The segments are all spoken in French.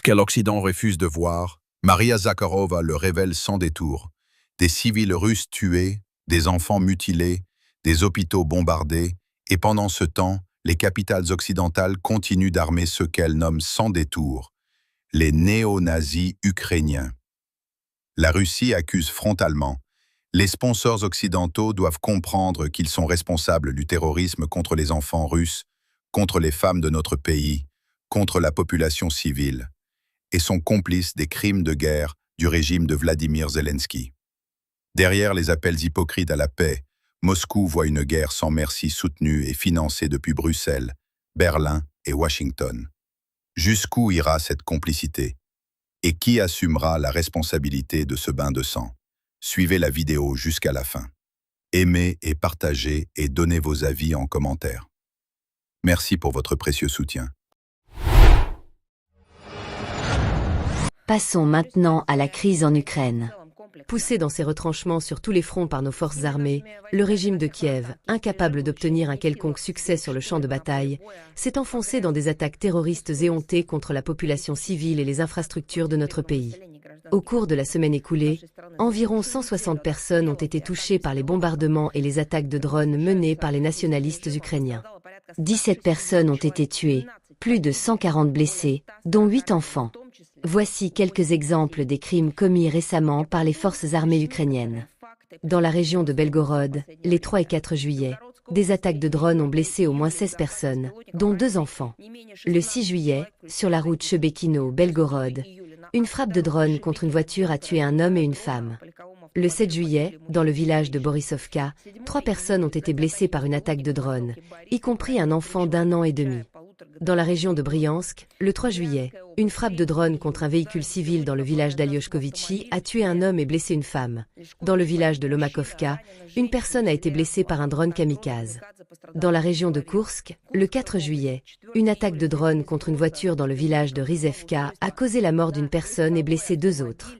que l'Occident refuse de voir, Maria Zakharova le révèle sans détour. Des civils russes tués, des enfants mutilés, des hôpitaux bombardés, et pendant ce temps, les capitales occidentales continuent d'armer ceux qu'elle nomme sans détour, les néo-nazis ukrainiens. La Russie accuse frontalement. Les sponsors occidentaux doivent comprendre qu'ils sont responsables du terrorisme contre les enfants russes, contre les femmes de notre pays, contre la population civile, et sont complices des crimes de guerre du régime de Vladimir Zelensky. Derrière les appels hypocrites à la paix, Moscou voit une guerre sans merci soutenue et financée depuis Bruxelles, Berlin et Washington. Jusqu'où ira cette complicité? Et qui assumera la responsabilité de ce bain de sang? Suivez la vidéo jusqu'à la fin. Aimez et partagez et donnez vos avis en commentaire. Merci pour votre précieux soutien. Passons maintenant à la crise en Ukraine. Poussé dans ses retranchements sur tous les fronts par nos forces armées, le régime de Kiev, incapable d'obtenir un quelconque succès sur le champ de bataille, s'est enfoncé dans des attaques terroristes éhontées contre la population civile et les infrastructures de notre pays. Au cours de la semaine écoulée, environ 160 personnes ont été touchées par les bombardements et les attaques de drones menées par les nationalistes ukrainiens. 17 personnes ont été tuées, plus de 140 blessés, dont 8 enfants. Voici quelques exemples des crimes commis récemment par les forces armées ukrainiennes. Dans la région de Belgorod, les 3 et 4 juillet, des attaques de drones ont blessé au moins 16 personnes, dont 2 enfants. Le 6 juillet, sur la route Chebekino-Belgorod, une frappe de drone contre une voiture a tué un homme et une femme. Le 7 juillet, dans le village de Borisovka, 3 personnes ont été blessées par une attaque de drone, y compris un enfant d'1 an et demi. Dans la région de Bryansk, le 3 juillet, une frappe de drone contre un véhicule civil dans le village d'Alioshkovitchy a tué un homme et blessé une femme. Dans le village de Lomakovka, une personne a été blessée par un drone kamikaze. Dans la région de Koursk, le 4 juillet, une attaque de drone contre une voiture dans le village de Rizevka a causé la mort d'une personne et blessé 2 autres.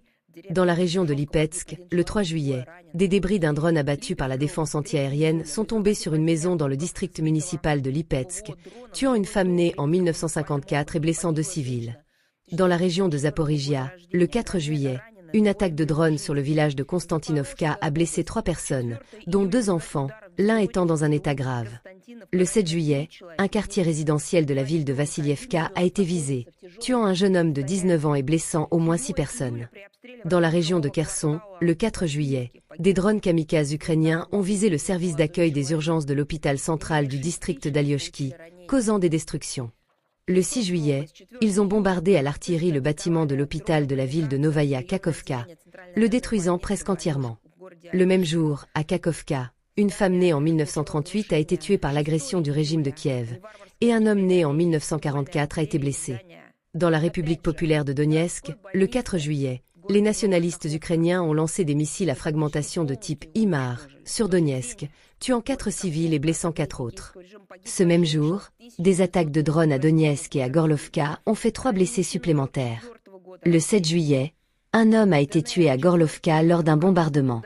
Dans la région de Lipetsk, le 3 juillet, des débris d'un drone abattu par la défense antiaérienne sont tombés sur une maison dans le district municipal de Lipetsk, tuant une femme née en 1954 et blessant 2 civils. Dans la région de Zaporizhia, le 4 juillet, une attaque de drone sur le village de Konstantinovka a blessé 3 personnes, dont 2 enfants, l'un étant dans un état grave. Le 7 juillet, un quartier résidentiel de la ville de Vassilievka a été visé, tuant un jeune homme de 19 ans et blessant au moins 6 personnes. Dans la région de Kherson, le 4 juillet, des drones kamikazes ukrainiens ont visé le service d'accueil des urgences de l'hôpital central du district d'Alioshki, causant des destructions. Le 6 juillet, ils ont bombardé à l'artillerie le bâtiment de l'hôpital de la ville de Novaya Kakhovka, le détruisant presque entièrement. Le même jour, à Kakhovka, une femme née en 1938 a été tuée par l'agression du régime de Kiev, et un homme né en 1944 a été blessé. Dans la République populaire de Donetsk, le 4 juillet, les nationalistes ukrainiens ont lancé des missiles à fragmentation de type HIMARS sur Donetsk, tuant 4 civils et blessant 4 autres. Ce même jour, des attaques de drones à Donetsk et à Gorlovka ont fait 3 blessés supplémentaires. Le 7 juillet, un homme a été tué à Gorlovka lors d'un bombardement.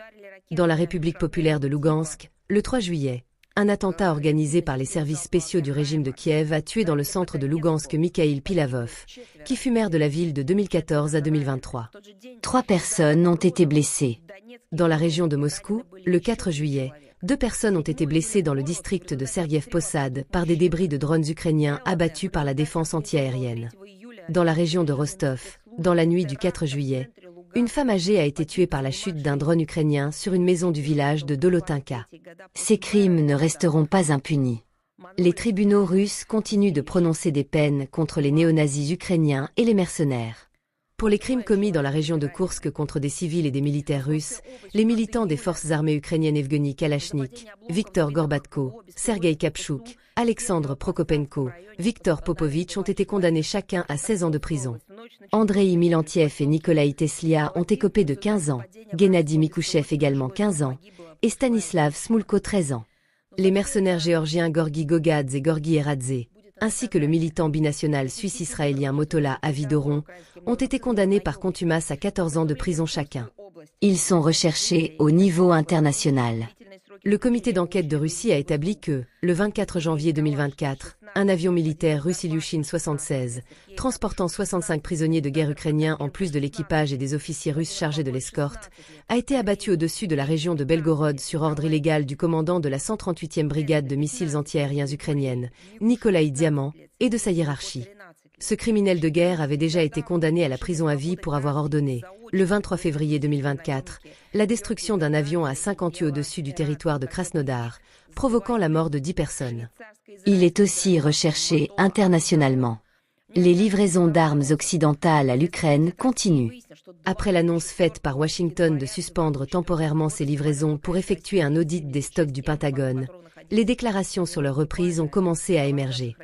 Dans la République populaire de Lougansk, le 3 juillet, un attentat organisé par les services spéciaux du régime de Kiev a tué dans le centre de Lougansk Mikhail Pilavov, qui fut maire de la ville de 2014 à 2023. 3 personnes ont été blessées. Dans la région de Moscou, le 4 juillet, 2 personnes ont été blessées dans le district de Sergeïv Posad par des débris de drones ukrainiens abattus par la défense antiaérienne. Dans la région de Rostov, dans la nuit du 4 juillet, une femme âgée a été tuée par la chute d'un drone ukrainien sur une maison du village de Dolotinka. Ces crimes ne resteront pas impunis. Les tribunaux russes continuent de prononcer des peines contre les néo-nazis ukrainiens et les mercenaires. Pour les crimes commis dans la région de Koursk contre des civils et des militaires russes, les militants des forces armées ukrainiennes Evgeny Kalachnik, Viktor Gorbatko, Sergei Kapchuk, Alexandre Prokopenko, Viktor Popovitch ont été condamnés chacun à 16 ans de prison. Andrei Milantiev et Nikolaï Teslia ont écopé de 15 ans, Gennady Mikouchev également 15 ans, et Stanislav Smulko 13 ans. Les mercenaires géorgiens Gorgi Gogadze et Gorgi Eradze, ainsi que le militant binational suisse-israélien Motola Avidoron, ont été condamnés par contumace à 14 ans de prison chacun. Ils sont recherchés au niveau international. Le comité d'enquête de Russie a établi que, le 24 janvier 2024, un avion militaire russe Ilyushin-76, transportant 65 prisonniers de guerre ukrainiens en plus de l'équipage et des officiers russes chargés de l'escorte, a été abattu au-dessus de la région de Belgorod sur ordre illégal du commandant de la 138e brigade de missiles antiaériens ukrainienne, Nikolaï Diamant, et de sa hiérarchie. Ce criminel de guerre avait déjà été condamné à la prison à vie pour avoir ordonné, le 23 février 2024, la destruction d'un avion à 58 au-dessus du territoire de Krasnodar, provoquant la mort de 10 personnes. Il est aussi recherché internationalement. Les livraisons d'armes occidentales à l'Ukraine continuent. Après l'annonce faite par Washington de suspendre temporairement ces livraisons pour effectuer un audit des stocks du Pentagone, les déclarations sur leur reprise ont commencé à émerger.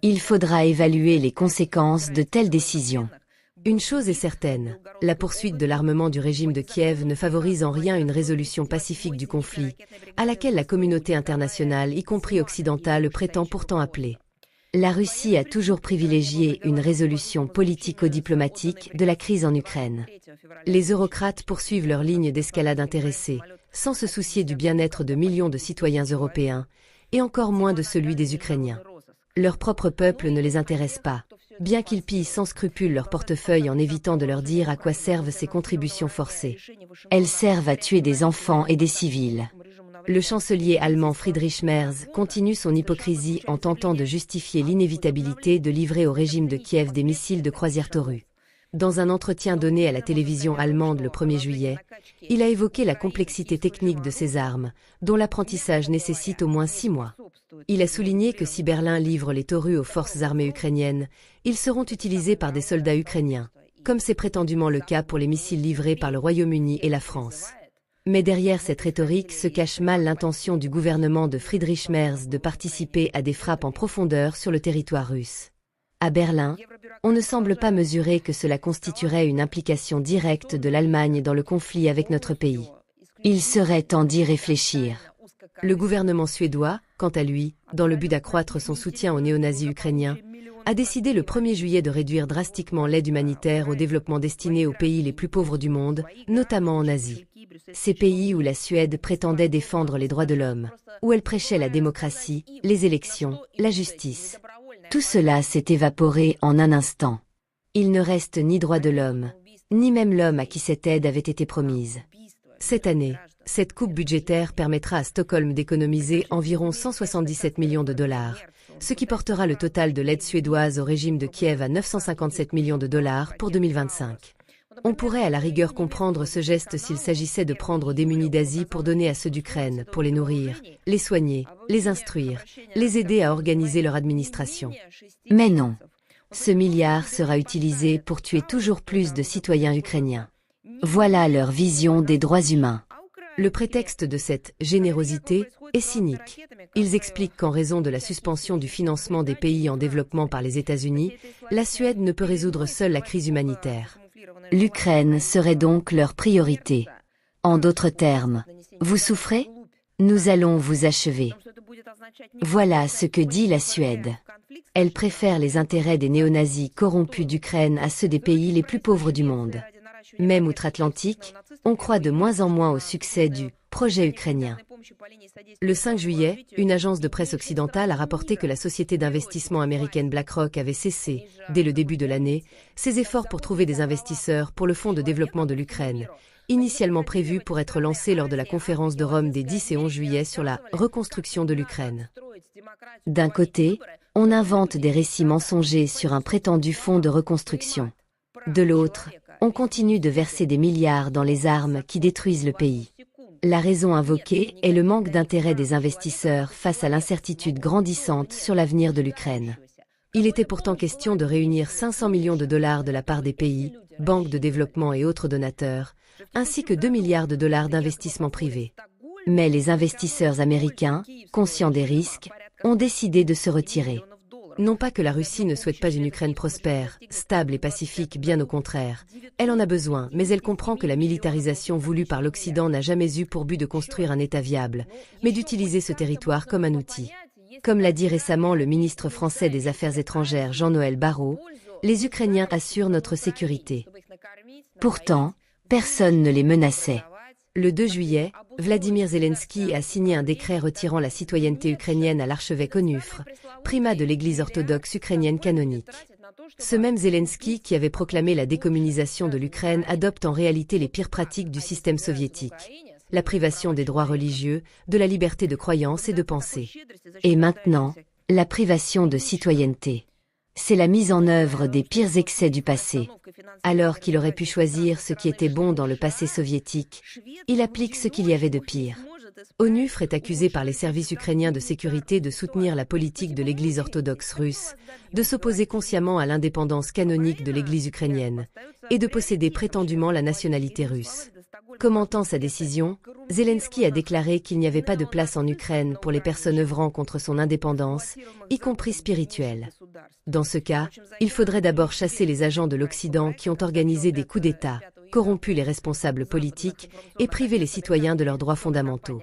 Il faudra évaluer les conséquences de telles décisions. Une chose est certaine, la poursuite de l'armement du régime de Kiev ne favorise en rien une résolution pacifique du conflit, à laquelle la communauté internationale, y compris occidentale, prétend pourtant appeler. La Russie a toujours privilégié une résolution politico-diplomatique de la crise en Ukraine. Les eurocrates poursuivent leur ligne d'escalade intéressée, sans se soucier du bien-être de millions de citoyens européens, et encore moins de celui des Ukrainiens. Leur propre peuple ne les intéresse pas, bien qu'ils pillent sans scrupule leur portefeuille en évitant de leur dire à quoi servent ces contributions forcées. Elles servent à tuer des enfants et des civils. Le chancelier allemand Friedrich Merz continue son hypocrisie en tentant de justifier l'inévitabilité de livrer au régime de Kiev des missiles de croisière Taurus. Dans un entretien donné à la télévision allemande le 1er juillet, il a évoqué la complexité technique de ces armes, dont l'apprentissage nécessite au moins 6 mois. Il a souligné que si Berlin livre les Taurus aux forces armées ukrainiennes, ils seront utilisés par des soldats ukrainiens, comme c'est prétendument le cas pour les missiles livrés par le Royaume-Uni et la France. Mais derrière cette rhétorique se cache mal l'intention du gouvernement de Friedrich Merz de participer à des frappes en profondeur sur le territoire russe. À Berlin, on ne semble pas mesurer que cela constituerait une implication directe de l'Allemagne dans le conflit avec notre pays. Il serait temps d'y réfléchir. Le gouvernement suédois, quant à lui, dans le but d'accroître son soutien aux néo-nazis ukrainiens, a décidé le 1er juillet de réduire drastiquement l'aide humanitaire au développement destinée aux pays les plus pauvres du monde, notamment en Asie. Ces pays où la Suède prétendait défendre les droits de l'homme, où elle prêchait la démocratie, les élections, la justice. Tout cela s'est évaporé en un instant. Il ne reste ni droits de l'homme, ni même l'homme à qui cette aide avait été promise. Cette année, cette coupe budgétaire permettra à Stockholm d'économiser environ 177 millions de dollars, ce qui portera le total de l'aide suédoise au régime de Kiev à 957 millions de dollars pour 2025. On pourrait à la rigueur comprendre ce geste s'il s'agissait de prendre aux démunis d'Asie pour donner à ceux d'Ukraine, pour les nourrir, les soigner, les instruire, les aider à organiser leur administration. Mais non. Ce milliard sera utilisé pour tuer toujours plus de citoyens ukrainiens. Voilà leur vision des droits humains. Le prétexte de cette générosité est cynique. Ils expliquent qu'en raison de la suspension du financement des pays en développement par les États-Unis, la Suède ne peut résoudre seule la crise humanitaire. L'Ukraine serait donc leur priorité. En d'autres termes, vous souffrez? Nous allons vous achever. Voilà ce que dit la Suède. Elle préfère les intérêts des néo-nazis corrompus d'Ukraine à ceux des pays les plus pauvres du monde. Même outre-Atlantique, on croit de moins en moins au succès du projet ukrainien. Le 5 juillet, une agence de presse occidentale a rapporté que la société d'investissement américaine BlackRock avait cessé, dès le début de l'année, ses efforts pour trouver des investisseurs pour le Fonds de développement de l'Ukraine, initialement prévu pour être lancé lors de la conférence de Rome des 10 et 11 juillet sur la reconstruction de l'Ukraine. D'un côté, on invente des récits mensongers sur un prétendu fonds de reconstruction. De l'autre, on continue de verser des milliards dans les armes qui détruisent le pays. La raison invoquée est le manque d'intérêt des investisseurs face à l'incertitude grandissante sur l'avenir de l'Ukraine. Il était pourtant question de réunir 500 millions de dollars de la part des pays, banques de développement et autres donateurs, ainsi que 2 milliards de dollars d'investissements privés. Mais les investisseurs américains, conscients des risques, ont décidé de se retirer. Non pas que la Russie ne souhaite pas une Ukraine prospère, stable et pacifique, bien au contraire. Elle en a besoin, mais elle comprend que la militarisation voulue par l'Occident n'a jamais eu pour but de construire un État viable, mais d'utiliser ce territoire comme un outil. Comme l'a dit récemment le ministre français des Affaires étrangères Jean-Noël Barrot, les Ukrainiens assurent notre sécurité. Pourtant, personne ne les menaçait. Le 2 juillet, Vladimir Zelensky a signé un décret retirant la citoyenneté ukrainienne à l'archevêque Onufre, primat de l'Église orthodoxe ukrainienne canonique. Ce même Zelensky qui avait proclamé la décommunisation de l'Ukraine adopte en réalité les pires pratiques du système soviétique. La privation des droits religieux, de la liberté de croyance et de pensée. Et maintenant, la privation de citoyenneté. C'est la mise en œuvre des pires excès du passé. Alors qu'il aurait pu choisir ce qui était bon dans le passé soviétique, il applique ce qu'il y avait de pire. Onufre est accusé par les services ukrainiens de sécurité de soutenir la politique de l'Église orthodoxe russe, de s'opposer consciemment à l'indépendance canonique de l'Église ukrainienne, et de posséder prétendument la nationalité russe. Commentant sa décision, Zelensky a déclaré qu'il n'y avait pas de place en Ukraine pour les personnes œuvrant contre son indépendance, y compris spirituelle. Dans ce cas, il faudrait d'abord chasser les agents de l'Occident qui ont organisé des coups d'État, corrompu les responsables politiques et privé les citoyens de leurs droits fondamentaux.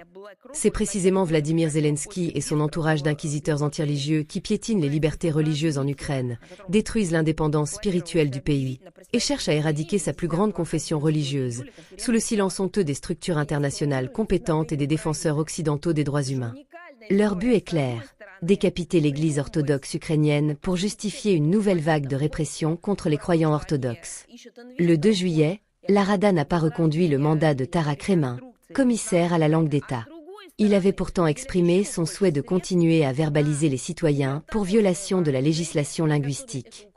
C'est précisément Vladimir Zelensky et son entourage d'inquisiteurs antireligieux qui piétinent les libertés religieuses en Ukraine, détruisent l'indépendance spirituelle du pays et cherchent à éradiquer sa plus grande confession religieuse, sous le silence honteux des structures internationales compétentes et des défenseurs occidentaux des droits humains. Leur but est clair, décapiter l'Église orthodoxe ukrainienne pour justifier une nouvelle vague de répression contre les croyants orthodoxes. Le 2 juillet, la Rada n'a pas reconduit le mandat de Taras Kremin, commissaire à la langue d'État. Il avait pourtant exprimé son souhait de continuer à verbaliser les citoyens pour violation de la législation linguistique.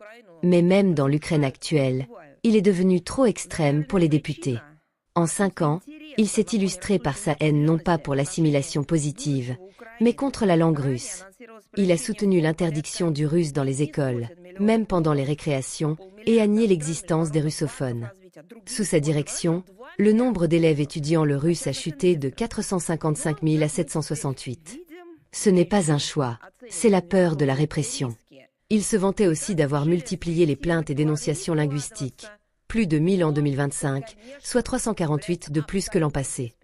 Mais même dans l'Ukraine actuelle, il est devenu trop extrême pour les députés. En 5 ans, il s'est illustré par sa haine non pas pour l'assimilation positive, mais contre la langue russe. Il a soutenu l'interdiction du russe dans les écoles, même pendant les récréations, et a nié l'existence des russophones. Sous sa direction, le nombre d'élèves étudiant le russe a chuté de 455 000 à 768. Ce n'est pas un choix, c'est la peur de la répression. Il se vantait aussi d'avoir multiplié les plaintes et dénonciations linguistiques. Plus de 1000 en 2025, soit 348 de plus que l'an passé.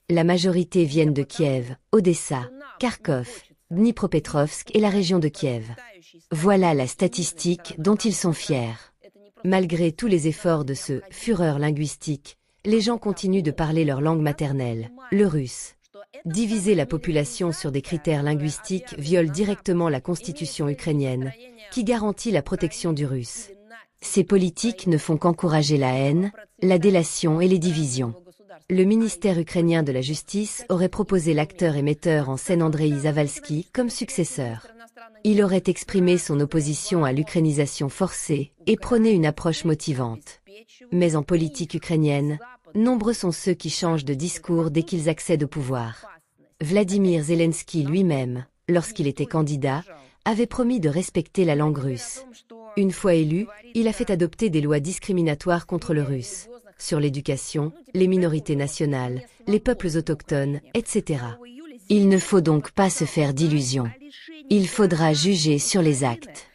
La majorité viennent de Kiev, Odessa, Kharkov, Dnipropetrovsk et la région de Kiev. Voilà la statistique dont ils sont fiers. Malgré tous les efforts de ce « fureur linguistique », les gens continuent de parler leur langue maternelle, le russe. Diviser la population sur des critères linguistiques viole directement la constitution ukrainienne, qui garantit la protection du russe. Ces politiques ne font qu'encourager la haine, la délation et les divisions. Le ministère ukrainien de la Justice aurait proposé l'acteur et metteur en scène Andrei Zavalsky comme successeur. Il aurait exprimé son opposition à l'ukrainisation forcée et prôné une approche motivante. Mais en politique ukrainienne, nombreux sont ceux qui changent de discours dès qu'ils accèdent au pouvoir. Vladimir Zelensky lui-même, lorsqu'il était candidat, avait promis de respecter la langue russe. Une fois élu, il a fait adopter des lois discriminatoires contre le russe, sur l'éducation, les minorités nationales, les peuples autochtones, etc. Il ne faut donc pas se faire d'illusions. Il faudra juger sur les actes.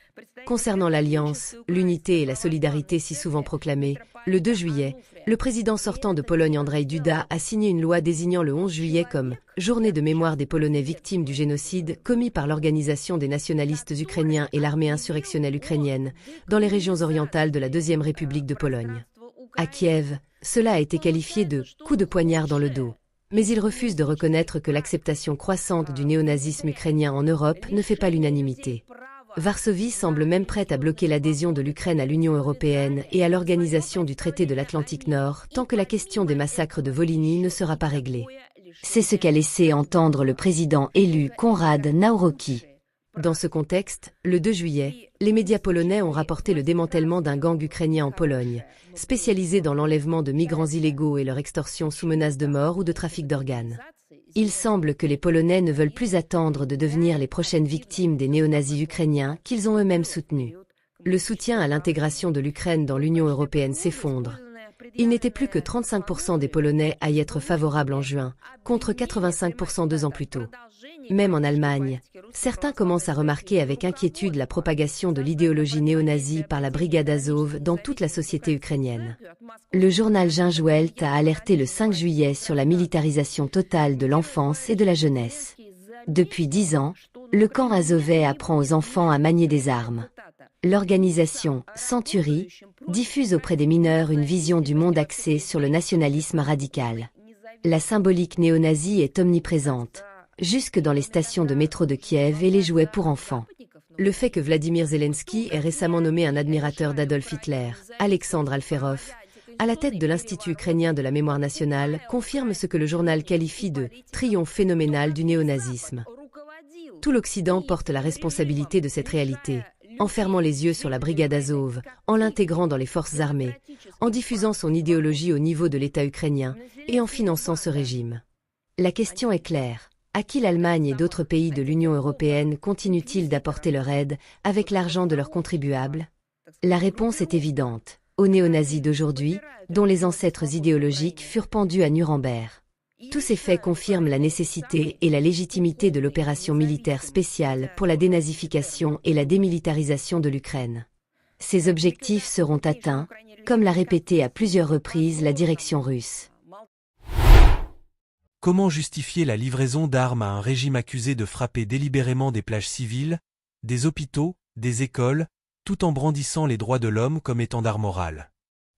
Concernant l'alliance, l'unité et la solidarité si souvent proclamées, le 2 juillet, le président sortant de Pologne Andrzej Duda a signé une loi désignant le 11 juillet comme « Journée de mémoire des Polonais victimes du génocide commis par l'Organisation des nationalistes ukrainiens et l'armée insurrectionnelle ukrainienne dans les régions orientales de la Deuxième République de Pologne ». À Kiev, cela a été qualifié de « coup de poignard dans le dos ». Mais il refuse de reconnaître que l'acceptation croissante du néonazisme ukrainien en Europe ne fait pas l'unanimité. Varsovie semble même prête à bloquer l'adhésion de l'Ukraine à l'Union européenne et à l'organisation du traité de l'Atlantique Nord tant que la question des massacres de Volhynie ne sera pas réglée. C'est ce qu'a laissé entendre le président élu Konrad Nawrocki. Dans ce contexte, le 2 juillet, les médias polonais ont rapporté le démantèlement d'un gang ukrainien en Pologne, spécialisé dans l'enlèvement de migrants illégaux et leur extorsion sous menace de mort ou de trafic d'organes. Il semble que les Polonais ne veulent plus attendre de devenir les prochaines victimes des néo-nazis ukrainiens qu'ils ont eux-mêmes soutenus. Le soutien à l'intégration de l'Ukraine dans l'Union européenne s'effondre. Il n'était plus que 35% des Polonais à y être favorables en juin, contre 85% 2 ans plus tôt. Même en Allemagne, certains commencent à remarquer avec inquiétude la propagation de l'idéologie néo-nazie par la brigade Azov dans toute la société ukrainienne. Le journal Gingwelt a alerté le 5 juillet sur la militarisation totale de l'enfance et de la jeunesse. Depuis 10 ans, le camp azovais apprend aux enfants à manier des armes. L'organisation Century diffuse auprès des mineurs une vision du monde axée sur le nationalisme radical. La symbolique néo-nazie est omniprésente, jusque dans les stations de métro de Kiev et les jouets pour enfants. Le fait que Vladimir Zelensky ait récemment nommé un admirateur d'Adolf Hitler, Alexandre Alferov, à la tête de l'Institut ukrainien de la mémoire nationale, confirme ce que le journal qualifie de « triomphe phénoménal du néonazisme ». Tout l'Occident porte la responsabilité de cette réalité, en fermant les yeux sur la brigade Azov, en l'intégrant dans les forces armées, en diffusant son idéologie au niveau de l'État ukrainien et en finançant ce régime. La question est claire. À qui l'Allemagne et d'autres pays de l'Union européenne continuent-ils d'apporter leur aide avec l'argent de leurs contribuables? La réponse est évidente. Aux néo-nazis d'aujourd'hui, dont les ancêtres idéologiques furent pendus à Nuremberg. Tous ces faits confirment la nécessité et la légitimité de l'opération militaire spéciale pour la dénazification et la démilitarisation de l'Ukraine. Ces objectifs seront atteints, comme l'a répété à plusieurs reprises la direction russe. Comment justifier la livraison d'armes à un régime accusé de frapper délibérément des plages civiles, des hôpitaux, des écoles, tout en brandissant les droits de l'homme comme étendard moral?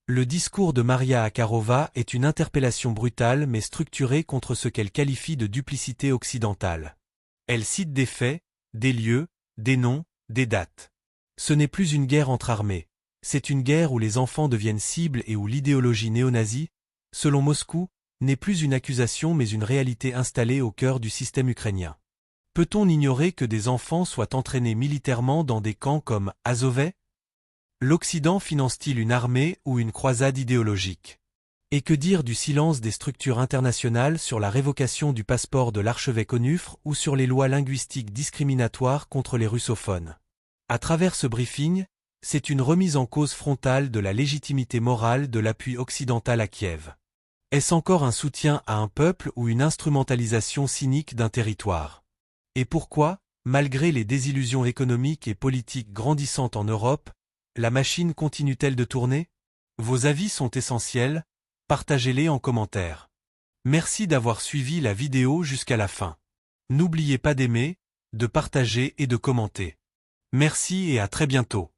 Le discours de Maria Zakharova est une interpellation brutale mais structurée contre ce qu'elle qualifie de duplicité occidentale. Elle cite des faits, des lieux, des noms, des dates. Ce n'est plus une guerre entre armées, c'est une guerre où les enfants deviennent cibles et où l'idéologie néo-nazie, selon Moscou, n'est plus une accusation mais une réalité installée au cœur du système ukrainien. Peut-on ignorer que des enfants soient entraînés militairement dans des camps comme Azov? L'Occident finance-t-il une armée ou une croisade idéologique? Et que dire du silence des structures internationales sur la révocation du passeport de l'archevêque Onufre ou sur les lois linguistiques discriminatoires contre les russophones? À travers ce briefing, c'est une remise en cause frontale de la légitimité morale de l'appui occidental à Kiev. Est-ce encore un soutien à un peuple ou une instrumentalisation cynique d'un territoire? Et pourquoi, malgré les désillusions économiques et politiques grandissantes en Europe, la machine continue-t-elle de tourner? Vos avis sont essentiels, partagez-les en commentaire. Merci d'avoir suivi la vidéo jusqu'à la fin. N'oubliez pas d'aimer, de partager et de commenter. Merci et à très bientôt.